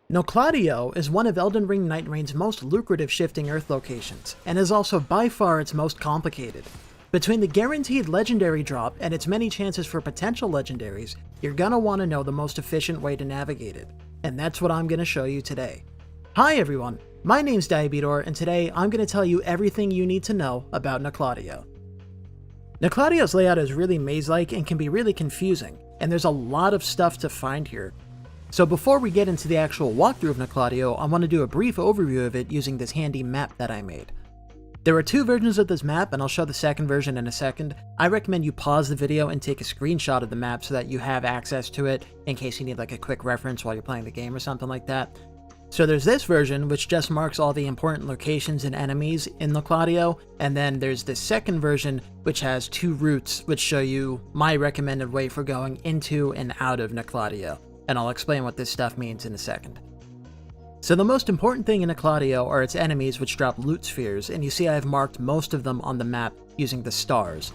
Noklateo is one of Elden Ring Nightreign's most lucrative shifting earth locations, and is also by far its most complicated. Between the guaranteed legendary drop and its many chances for potential legendaries, you're gonna want to know the most efficient way to navigate it, and that's what I'm gonna show you today. Hi everyone, my name's Diabetor, and today I'm gonna tell you everything you need to know about Noklateo. Noklateo's layout is really maze-like and can be really confusing, and there's a lot of stuff to find here. So before we get into the actual walkthrough of Noklateo, I want to do a brief overview of it using this handy map that I made. There are two versions of this map, and I'll show the second version in a second. I recommend you pause the video and take a screenshot of the map so that you have access to it in case you need like a quick reference while you're playing the game or something like that. So there's this version, which just marks all the important locations and enemies in Noklateo, and then there's this second version, which has two routes, which show you my recommended way for going into and out of Noklateo, and I'll explain what this stuff means in a second. So the most important thing in Noklateo are its enemies, which drop loot spheres, and you see I have marked most of them on the map using the stars.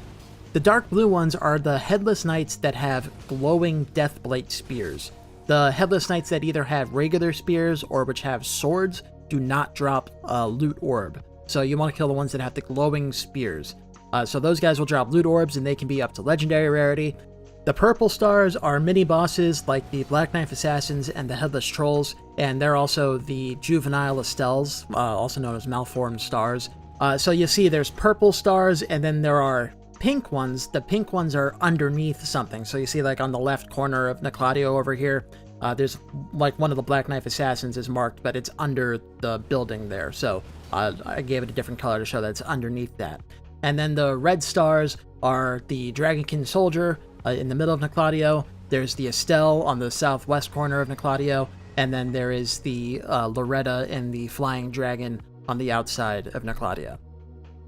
The dark blue ones are the Headless Knights that have glowing Deathblight spears. The Headless Knights that either have regular spears or which have swords do not drop a loot orb. So you want to kill the ones that have the glowing spears. So those guys will drop loot orbs and they can be up to legendary rarity. The purple stars are mini-bosses like the Black Knife Assassins and the Headless Trolls, and they're also the Juvenile Estelles, also known as Malformed Stars. So you see there's purple stars, and then there are pink ones. The pink ones are underneath something. So you see like on the left corner of Noklateo over here, there's like one of the Black Knife Assassins is marked, but it's under the building there. So I gave it a different color to show that it's underneath that. And then the red stars are the Dragonkin Soldier in the middle of Noklateo. There's the Estelle on the southwest corner of Noklateo, and then there is the Loretta and the Flying Dragon on the outside of Noklateo.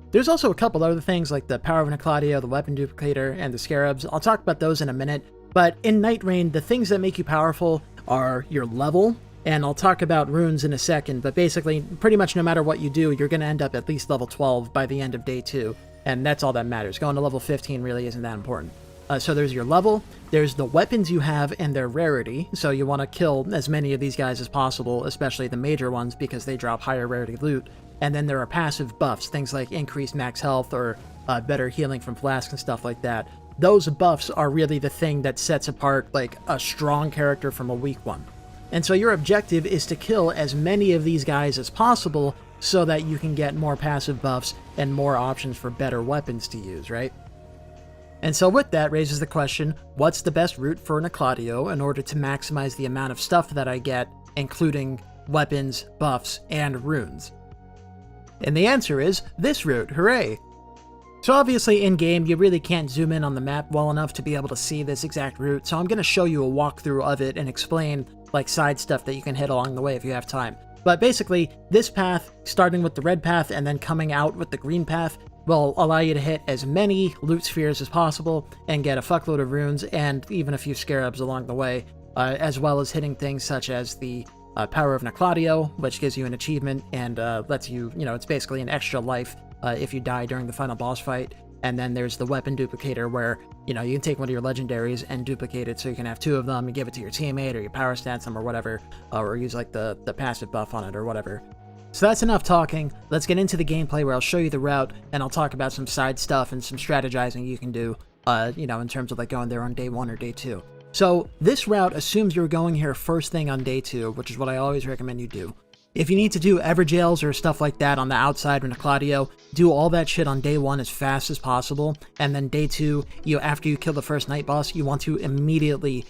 There's also a couple other things like the Power of Noklateo, the Weapon Duplicator, and the Scarabs. I'll talk about those in a minute, but in Nightreign, the things that make you powerful are your level, and I'll talk about runes in a second, but basically, pretty much no matter what you do, you're going to end up at least level 12 by the end of day 2, and that's all that matters. Going to level 15 really isn't that important. So there's your level, there's the weapons you have and their rarity, so you want to kill as many of these guys as possible, especially the major ones because they drop higher rarity loot. And then there are passive buffs, things like increased max health or better healing from flasks and stuff like that. Those buffs are really the thing that sets apart like a strong character from a weak one. And so your objective is to kill as many of these guys as possible so that you can get more passive buffs and more options for better weapons to use, right? And so with that raises the question, what's the best route for Noklateo in order to maximize the amount of stuff that I get, including weapons, buffs, and runes? And the answer is this route, hooray! So obviously in-game, you really can't zoom in on the map well enough to be able to see this exact route, so I'm going to show you a walkthrough of it and explain like side stuff that you can hit along the way if you have time. But basically, this path, starting with the red path and then coming out with the green path, will allow you to hit as many loot spheres as possible and get a fuckload of runes and even a few scarabs along the way, as well as hitting things such as the Power of Noklateo, which gives you an achievement and lets you, it's basically an extra life if you die during the final boss fight. And then there's the Weapon Duplicator where, you can take one of your legendaries and duplicate it so you can have two of them and give it to your teammate or your power stats them or whatever, or use like the passive buff on it or whatever. So that's enough talking. Let's get into the gameplay where I'll show you the route and I'll talk about some side stuff and some strategizing you can do, in terms of like going there on day 1 or day 2. So this route assumes you're going here first thing on day 2, which is what I always recommend you do. If you need to do Everjails or stuff like that on the outside of Noklateo, do all that shit on day 1 as fast as possible, and then day 2, after you kill the first night boss, you want to immediately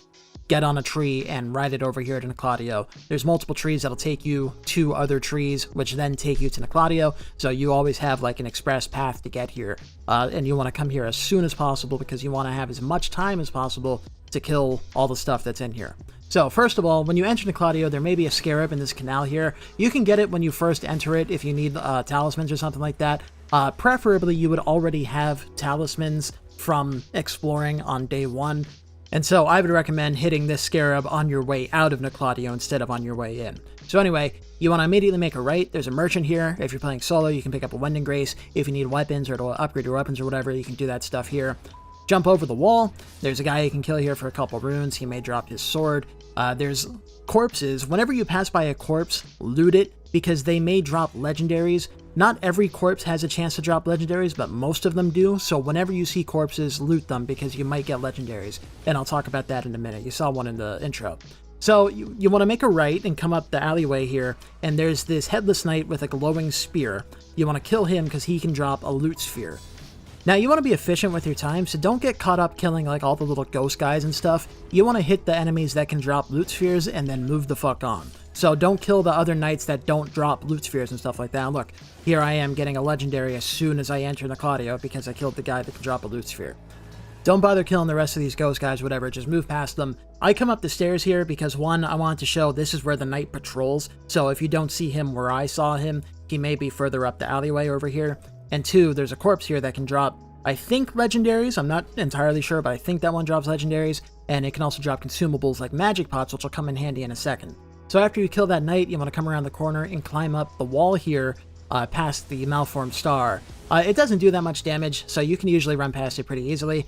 get on a tree and ride it over here to Noklateo. There's multiple trees that'll take you to other trees, which then take you to Noklateo, so you always have like an express path to get here. And you want to come here as soon as possible because you want to have as much time as possible to kill all the stuff that's in here. So first of all, when you enter Noklateo, there may be a scarab in this canal here. You can get it when you first enter it if you need talismans or something like that. Preferably, you would already have talismans from exploring on day 1. And so I would recommend hitting this scarab on your way out of Noklateo instead of on your way in. So anyway, you want to immediately make a right. There's a merchant here. If you're playing solo, you can pick up a Wending Grace. If you need weapons or to upgrade your weapons or whatever, you can do that stuff here. Jump over the wall. There's a guy you can kill here for a couple runes. He may drop his sword. There's corpses. Whenever you pass by a corpse, loot it, because they may drop legendaries. Not every corpse has a chance to drop legendaries, but most of them do. So whenever you see corpses, loot them, because you might get legendaries. And I'll talk about that in a minute. You saw one in the intro. So you want to make a right and come up the alleyway here, and there's this headless knight with a glowing spear. You want to kill him because he can drop a loot sphere. Now, you want to be efficient with your time, so don't get caught up killing like all the little ghost guys and stuff. You want to hit the enemies that can drop loot spheres and then move the fuck on. So don't kill the other knights that don't drop loot spheres and stuff like that. And look, here I am getting a legendary as soon as I enter Noklateo because I killed the guy that can drop a loot sphere. Don't bother killing the rest of these ghost guys, whatever, just move past them. I come up the stairs here because, one, I wanted to show this is where the knight patrols, so if you don't see him where I saw him, he may be further up the alleyway over here. And two, there's a corpse here that can drop, I think, legendaries. I'm not entirely sure, but I think that one drops legendaries, and it can also drop consumables like magic pots, which will come in handy in a second. So after you kill that knight, you want to come around the corner and climb up the wall here, past the malformed star. It doesn't do that much damage, so you can usually run past it pretty easily.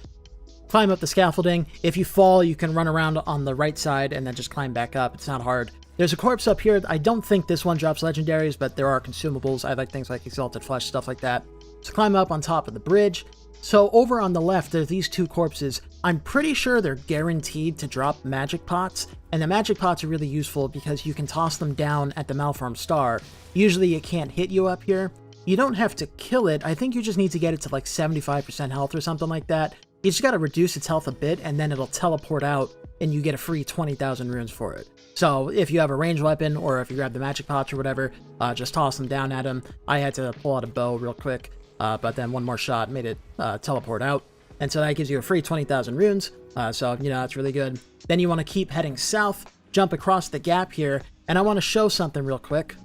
Climb up the scaffolding. If you fall, you can run around on the right side and then just climb back up. It's not hard. There's a corpse up here. I don't think this one drops legendaries, but there are consumables. I like things like exalted flesh, stuff like that. So climb up on top of the bridge. So over on the left, there's these two corpses. I'm pretty sure they're guaranteed to drop magic pots, and the magic pots are really useful because you can toss them down at the malformed star. Usually it can't hit you up here. You don't have to kill it. I think you just need to get it to like 75% health or something like that. You just got to reduce its health a bit, and then it'll teleport out, and you get a free 20,000 runes for it. So if you have a ranged weapon, or if you grab the magic pots or whatever, just toss them down at him. I had to pull out a bow real quick, but then one more shot made it teleport out. And so that gives you a free 20,000 runes, so, you know, that's really good. Then you want to keep heading south, jump across the gap here, and I want to show something real quick.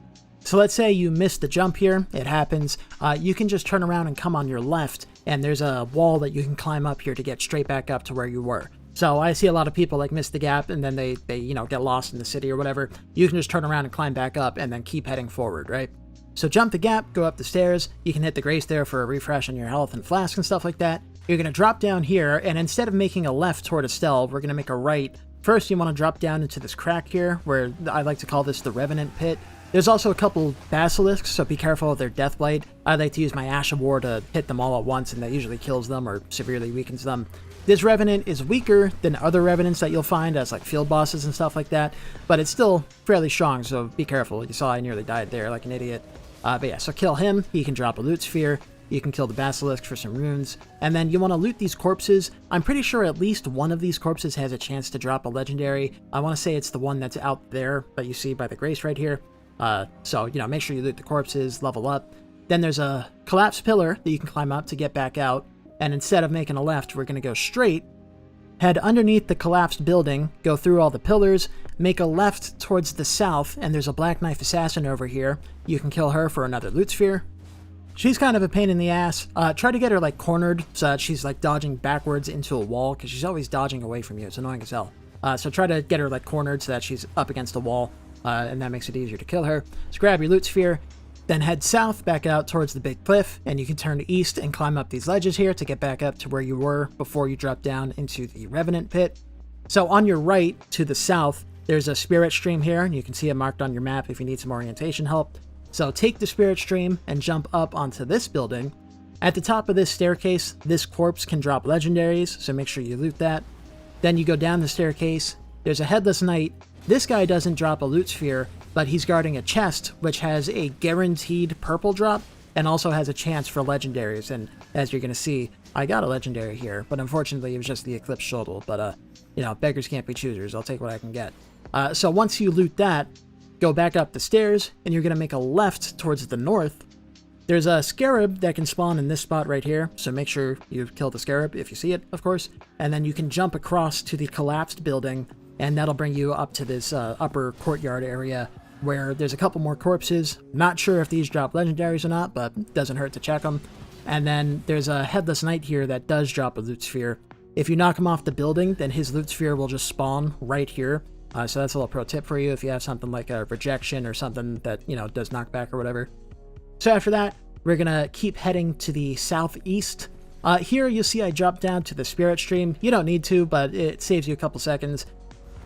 So let's say you missed the jump here, it happens. You can just turn around and come on your left, and there's a wall that you can climb up here to get straight back up to where you were. So I see a lot of people like miss the gap and then they you know, get lost in the city or whatever. You can just turn around and climb back up and then keep heading forward, right? So jump the gap, go up the stairs. You can hit the grace there for a refresh on your health and flask and stuff like that. You're going to drop down here, and instead of making a left toward Estelle, we're going to make a right. First, you want to drop down into this crack here, where I like to call this the Revenant Pit. There's also a couple basilisks, so be careful of their death blade. I like to use my Ash of War to hit them all at once, and that usually kills them or severely weakens them. This Revenant is weaker than other Revenants that you'll find as like field bosses and stuff like that, but it's still fairly strong, so be careful. You saw I nearly died there like an idiot. But yeah, so kill him. He can drop a loot sphere. You can kill the basilisk for some runes. And then you want to loot these corpses. I'm pretty sure at least one of these corpses has a chance to drop a legendary. I want to say it's the one that's out there that you see by the grace right here. So, you know, make sure you loot the corpses, level up. Then there's a collapsed pillar that you can climb up to get back out. And instead of making a left, we're going to go straight. Head underneath the collapsed building, go through all the pillars, make a left towards the south, and there's a Black Knife Assassin over here. You can kill her for another loot sphere. She's kind of a pain in the ass. Try to get her like cornered so that she's like dodging backwards into a wall, because she's always dodging away from you. It's annoying as hell. So try to get her like cornered so that she's up against a wall, and that makes it easier to kill her. So grab your loot sphere, then head south back out towards the big cliff, and you can turn east and climb up these ledges here to get back up to where you were before you drop down into the Revenant Pit. So on your right to the south, there's a spirit stream here, and you can see it marked on your map if you need some orientation help. So take the spirit stream and jump up onto this building. At the top of this staircase, this corpse can drop legendaries, so make sure you loot that. Then you go down the staircase. There's a headless knight. This guy doesn't drop a loot sphere, but he's guarding a chest, which has a guaranteed purple drop, and also has a chance for legendaries. And as you're going to see, I got a legendary here, but unfortunately it was just the Eclipse Shotel. But, you know, beggars can't be choosers. I'll take what I can get. So once you loot that, go back up the stairs, and you're going to make a left towards the north. There's a scarab that can spawn in this spot right here, so make sure you kill the scarab if you see it, of course. And then you can jump across to the collapsed building, and that'll bring you up to this upper courtyard area where there's a couple more corpses. Not sure if these drop legendaries or not, but it doesn't hurt to check them. And then there's a headless knight here that does drop a loot sphere. If you knock him off the building, then his loot sphere will just spawn right here. So that's a little pro tip for you if you have something like a rejection or something that, you know, does knockback or whatever. So after that, we're going to keep heading to the southeast. Here you'll see I dropped down to the spirit stream. You don't need to, but it saves you a couple seconds.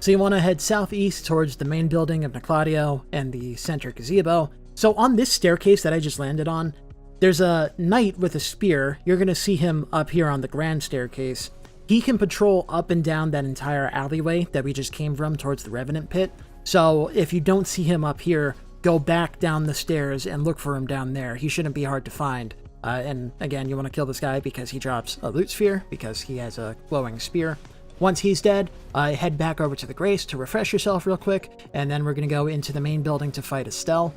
So you want to head southeast towards the main building of Noklateo and the center gazebo. So on this staircase that I just landed on, there's a knight with a spear. You're going to see him up here on the grand staircase. He can patrol up and down that entire alleyway that we just came from towards the Revenant pit. So if you don't see him up here, go back down the stairs and look for him down there. He shouldn't be hard to find. And again, you want to kill this guy because he drops a loot sphere, because he has a glowing spear. Once he's dead, head back over to the Grace to refresh yourself real quick, and then we're going to go into the main building to fight Estelle.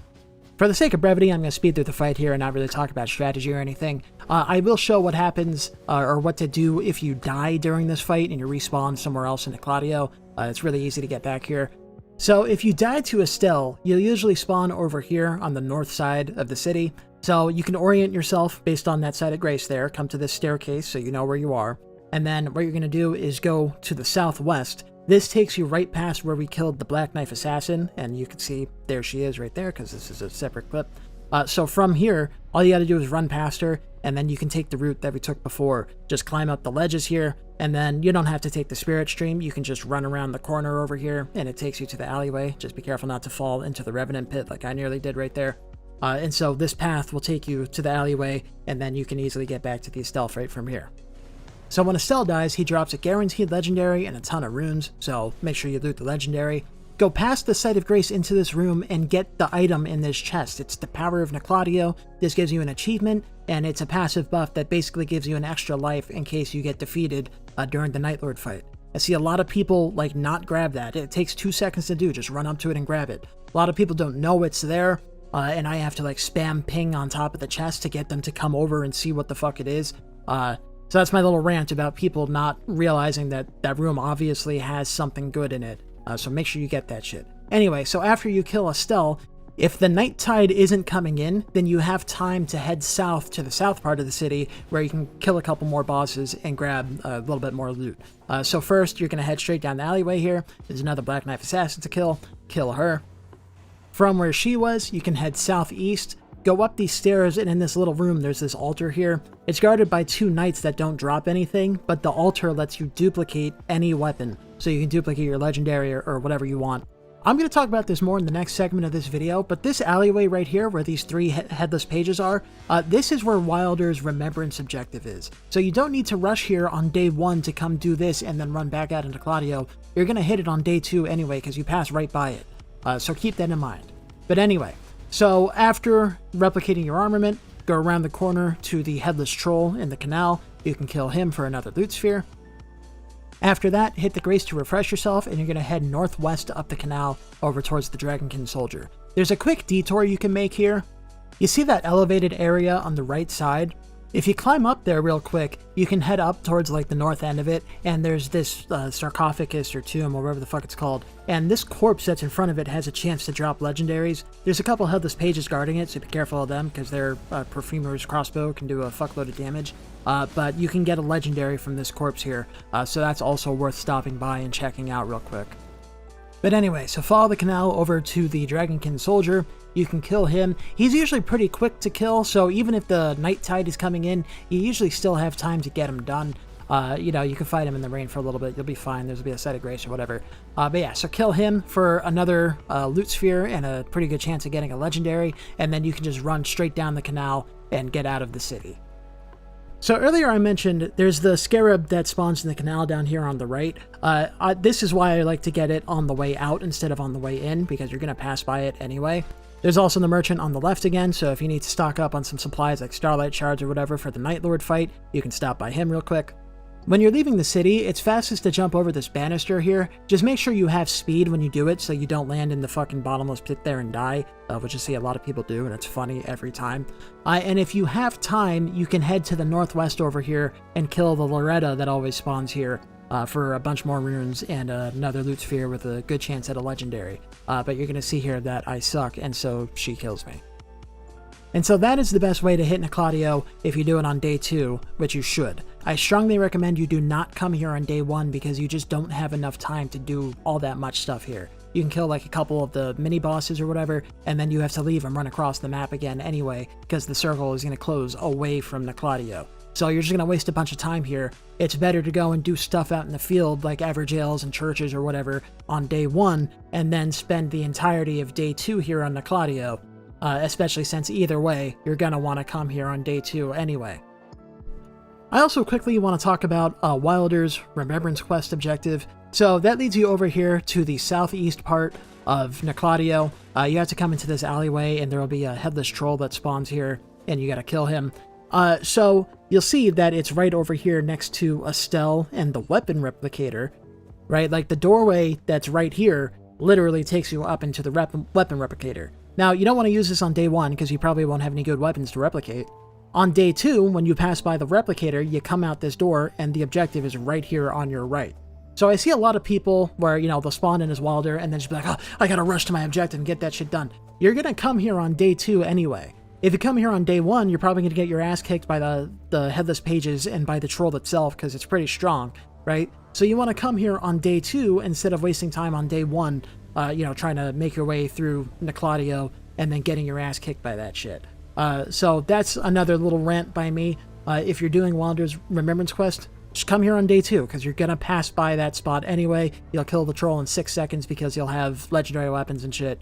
For the sake of brevity, I'm going to speed through the fight here and not really talk about strategy or anything. I will show what happens, or what to do if you die during this fight and you respawn somewhere else in Noklateo. It's really easy to get back here. So if you die to Estelle, you'll usually spawn over here on the north side of the city. So you can orient yourself based on that side of Grace there, come to this staircase so you know where you are. And then what you're going to do is go to the southwest. This takes you right past where we killed the Black Knife Assassin, and you can see there she is right there, because this is a separate clip. So from here, all you got to do is run past her, and then you can take the route that we took before. Just climb up the ledges here, and then you don't have to take the spirit stream. You can just run around the corner over here, and it takes you to the alleyway. Just be careful not to fall into the Revenant pit like I nearly did right there. And so this path will take you to the alleyway, and then you can easily get back to the Estelle right from here. So when Estelle dies, he drops a guaranteed legendary and a ton of runes, so make sure you loot the legendary. Go past the Site of Grace into this room and get the item in this chest. It's the Power of Noklateo. This gives you an achievement, and it's a passive buff that basically gives you an extra life in case you get defeated during the Night Lord fight. I see a lot of people not grab that. It takes 2 seconds to do, just run up to it and grab it. A lot of people don't know it's there, and I have to spam ping on top of the chest to get them to come over and see what the fuck it is. So that's my little rant about people not realizing that that room obviously has something good in it. So make sure you get that shit. Anyway, so after you kill Estelle, if the night tide isn't coming in, then you have time to head south to the south part of the city where you can kill a couple more bosses and grab a little bit more loot. So first, you're going to head straight down the alleyway here. There's another Black Knife Assassin to kill. Kill her. From where she was, you can head southeast. Go up these stairs, and in this little room, there's this altar here. It's guarded by 2 knights that don't drop anything, but the altar lets you duplicate any weapon. So you can duplicate your legendary or whatever you want. I'm going to talk about this more in the next segment of this video, but this alleyway right here, where these 3 headless pages are, this is where Wylder's Remembrance objective is. So you don't need to rush here on day 1 to come do this and then run back out into Noklateo. You're going to hit it on day 2 anyway, because you pass right by it. So keep that in mind. But anyway, so after replicating your armament, go around the corner to the Headless Troll in the canal. You can kill him for another loot sphere. After that, hit the Grace to refresh yourself, and you're going to head northwest up the canal over towards the Dragonkin Soldier. There's a quick detour you can make here. You see that elevated area on the right side? If you climb up there real quick, you can head up towards the north end of it, and there's this sarcophagus or tomb or whatever the fuck it's called, and this corpse that's in front of it has a chance to drop legendaries. There's a couple headless pages guarding it, so be careful of them, because their perfumer's crossbow can do a fuckload of damage. But you can get a legendary from this corpse here, so that's also worth stopping by and checking out real quick. But anyway, so follow the canal over to the Dragonkin Soldier. You can kill him. He's usually pretty quick to kill, so even if the night tide is coming in, you usually still have time to get him done. You can fight him in the rain for a little bit. You'll be fine. There'll be a Site of Grace or whatever. But yeah, so kill him for another loot sphere and a pretty good chance of getting a legendary, and then you can just run straight down the canal and get out of the city. So earlier I mentioned there's the scarab that spawns in the canal down here on the right. This is why I like to get it on the way out instead of on the way in, because you're going to pass by it anyway. There's also the merchant on the left again, so if you need to stock up on some supplies like Starlight Shards or whatever for the Night Lord fight, you can stop by him real quick. When you're leaving the city, it's fastest to jump over this banister here. Just make sure you have speed when you do it so you don't land in the fucking bottomless pit there and die, which I see a lot of people do, and it's funny every time. And if you have time, you can head to the northwest over here and kill the Loretta that always spawns here for a bunch more runes and another loot sphere with a good chance at a legendary. But you're going to see here that I suck, and so she kills me. And so that is the best way to hit Noklateo if you do it on day 2, which you should. I strongly recommend you do not come here on day 1 because you just don't have enough time to do all that much stuff here. You can kill a couple of the mini bosses or whatever, and then you have to leave and run across the map again anyway because the circle is going to close away from Noklateo. So you're just going to waste a bunch of time here. It's better to go and do stuff out in the field like average ales and churches or whatever on day 1, and then spend the entirety of day 2 here on Noklateo, especially since either way, you're going to want to come here on day 2 anyway. I also quickly want to talk about Wylder's Remembrance quest objective. So that leads you over here to the southeast part of Noklateo. You have to come into this alleyway, and there will be a headless troll that spawns here, and you got to kill him. So you'll see that it's right over here next to Estelle and the weapon replicator, right? Like the doorway that's right here literally takes you up into the weapon replicator. Now, you don't want to use this on day 1 because you probably won't have any good weapons to replicate. On day 2, when you pass by the replicator, you come out this door, and the objective is right here on your right. So I see a lot of people where, you know, they'll spawn in as Wylder and then just be like, oh, I gotta rush to my objective and get that shit done. You're gonna come here on day 2 anyway. If you come here on day 1, you're probably gonna get your ass kicked by the headless pages and by the troll itself because it's pretty strong, right? So you want to come here on day 2 instead of wasting time on day 1, you know, trying to make your way through Noklateo and then getting your ass kicked by that shit. So that's another little rant by me. If you're doing Wylder's Remembrance quest, just come here on day 2, because you're going to pass by that spot anyway. You'll kill the troll in 6 seconds because you'll have legendary weapons and shit.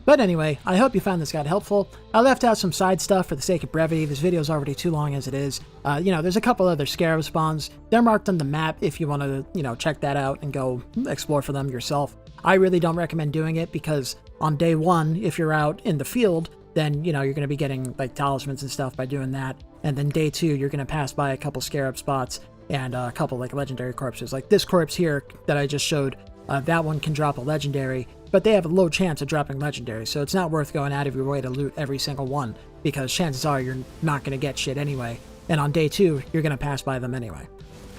But anyway, I hope you found this guide helpful. I left out some side stuff for the sake of brevity. This video is already too long as it is. You know, there's a couple other scarab spawns. They're marked on the map if you want to, you know, check that out and go explore for them yourself. I really don't recommend doing it because on day 1, if you're out in the field, then, you know, you're going to be getting, like, talismans and stuff by doing that. And then day 2, you're going to pass by a couple scarab spots and a couple, like, legendary corpses. Like this corpse here that I just showed, that one can drop a legendary, but they have a low chance of dropping legendary, so it's not worth going out of your way to loot every single one, because chances are you're not going to get shit anyway. And on day 2, you're going to pass by them anyway.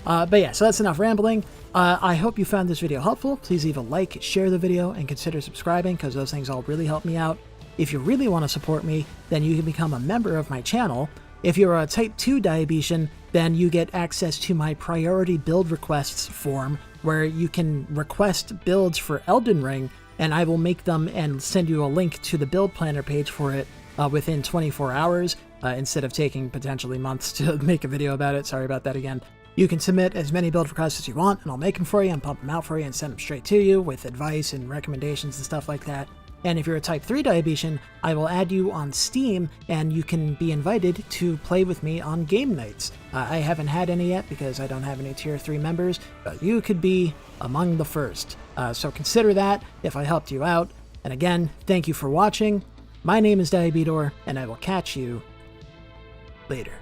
But yeah, so that's enough rambling. I hope you found this video helpful. Please leave a like, share the video, and consider subscribing, because those things all really help me out. If you really want to support me, then you can become a member of my channel. If you're a type 2 diabetian, then you get access to my priority build requests form, where you can request builds for Elden Ring, and I will make them and send you a link to the build planner page for it within 24 hours, instead of taking potentially months to make a video about it. Sorry about that again. You can submit as many build requests as you want, and I'll make them for you and pump them out for you and send them straight to you with advice and recommendations and stuff like that. And if you're a type 3 diabetian, I will add you on Steam, and you can be invited to play with me on game nights. I haven't had any yet because I don't have any tier 3 members, but you could be among the first. So consider that if I helped you out. And again, thank you for watching. My name is Diabetor, and I will catch you later.